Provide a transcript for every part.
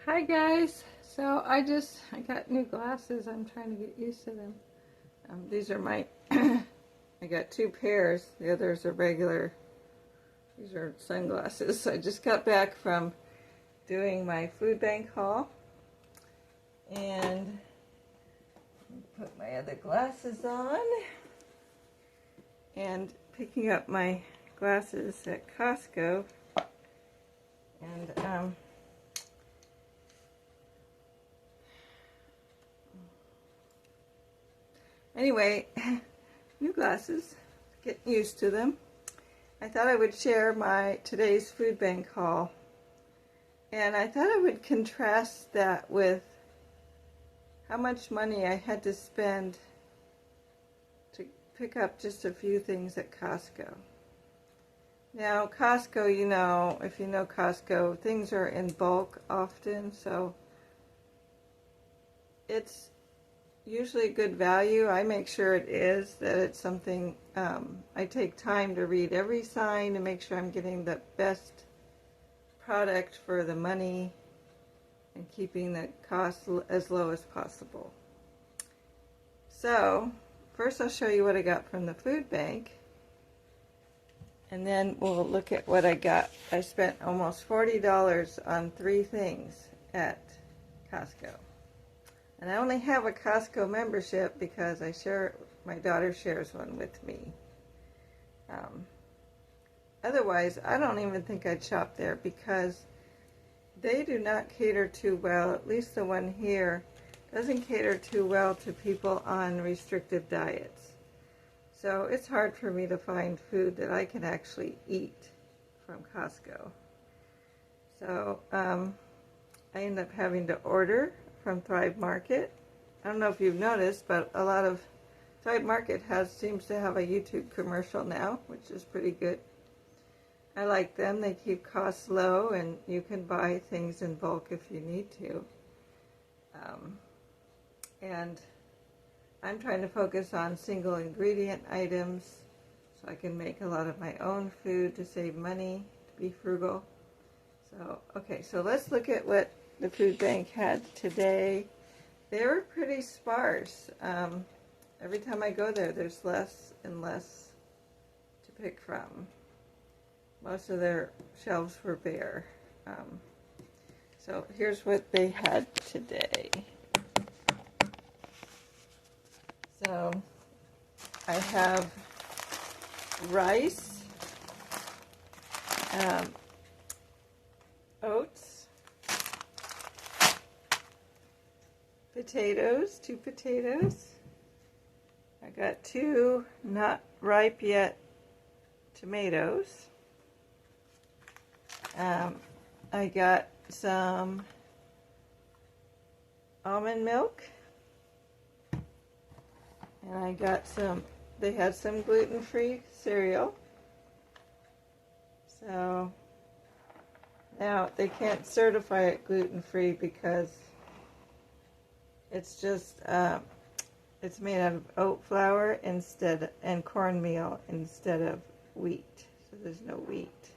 Hi guys. So I got new glasses. I'm trying to get used to them. These are my I got two pairs. The others are regular. These are sunglasses. I just got back from doing my food bank haul and put my other glasses on and picking up my glasses at Costco and anyway, new glasses, getting used to them. I thought I would share my today's food bank haul, and I thought I would contrast that with how much money I had to spend to pick up just a few things at Costco. Now, Costco, if you know Costco, things are in bulk often, so it's usually good value. I make sure it is, that it's something, I take time to read every sign to make sure I'm getting the best product for the money and keeping the cost as low as possible. So, first I'll show you what I got from the food bank, and then we'll look at what I got. I spent almost $40 on 3 things at Costco. And I only have a Costco membership because my daughter shares one with me. Otherwise, I don't even think I'd shop there because they do not cater too well, at least the one here, doesn't cater too well to people on restrictive diets. So it's hard for me to find food that I can actually eat from Costco. So I end up having to order from Thrive Market. I don't know if you've noticed, but a lot of Thrive Market seems to have a YouTube commercial now, which is pretty good. I like them. They keep costs low, and you can buy things in bulk if you need to. And I'm trying to focus on single ingredient items so I can make a lot of my own food to save money, to be frugal. So, okay, so let's look at what the food bank had today. They were pretty sparse. Every time I go there, there's less and less to pick from. Most of their shelves were bare. So here's what they had today. So I have rice, oats, potatoes, 2 potatoes. I got 2 not ripe yet tomatoes. I got some almond milk, and I got they had some gluten-free cereal. So now they can't certify it gluten-free because it's just, it's made out of oat flour and cornmeal instead of wheat. So there's no wheat.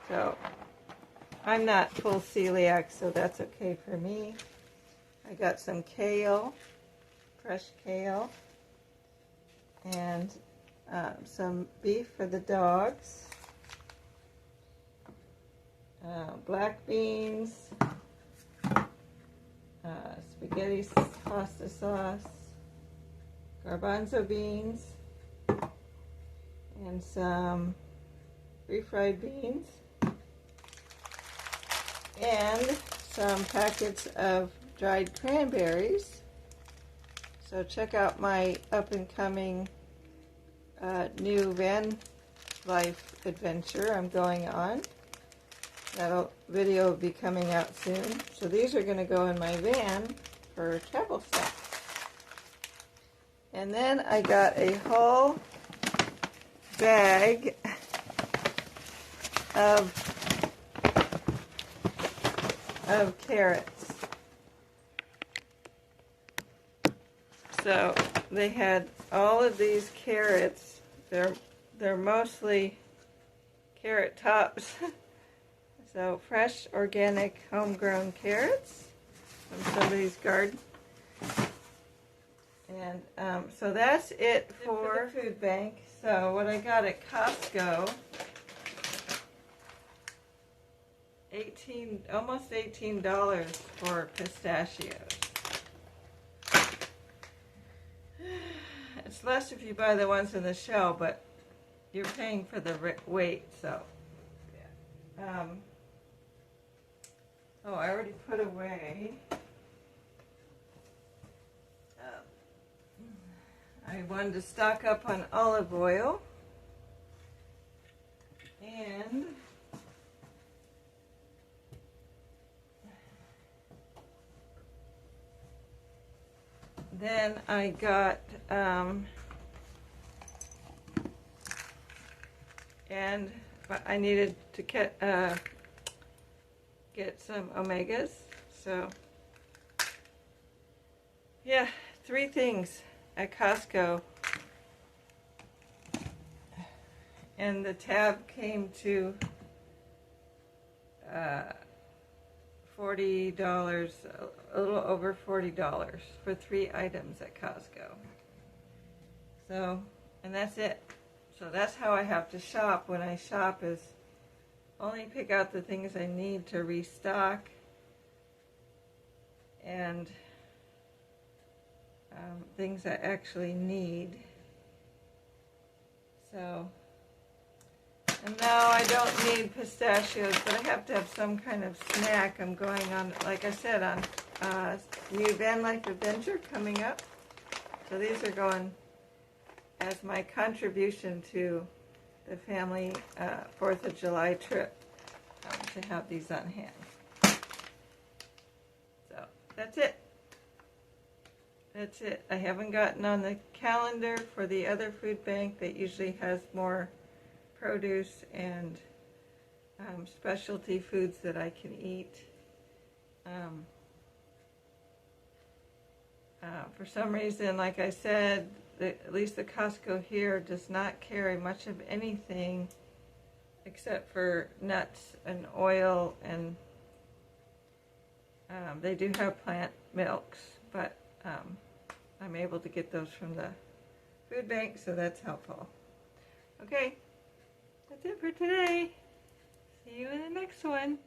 So I'm not full celiac, so that's okay for me. I got some kale, fresh kale, and some beef for the dogs, black beans, spaghetti pasta sauce, garbanzo beans, and some refried beans, and some packets of dried cranberries. So check out my up-and-coming new van life adventure I'm going on. That video will be coming out soon. So these are going to go in my van for travel stuff. And then I got a whole bag of carrots. So they had all of these carrots. They're mostly carrot tops. So fresh, organic, homegrown carrots from somebody's garden. And so that's it for the food bank. So what I got at Costco, almost $18 for pistachios. It's less if you buy the ones in the shell, but you're paying for the weight, so. Yeah. Oh, I already put away. I wanted to stock up on olive oil. And then I got, and I needed to get some omegas. So, yeah, 3 things at Costco. And the tab came to $40, a little over $40 for 3 items at Costco. So, and that's it. So that's how I have to shop when I shop, is only pick out the things I need to restock and things I actually need. So, and now I don't need pistachios, but I have to have some kind of snack. I'm going on, like I said, on new van life adventure coming up. So these are going as my contribution to the family 4th of July trip, to have these on hand. So that's it. That's it. I haven't gotten on the calendar for the other food bank that usually has more produce and specialty foods that I can eat. For some reason, like I said, at least the Costco here does not carry much of anything except for nuts and oil, and they do have plant milks, but I'm able to get those from the food bank, so that's helpful. Okay, that's it for today. See you in the next one.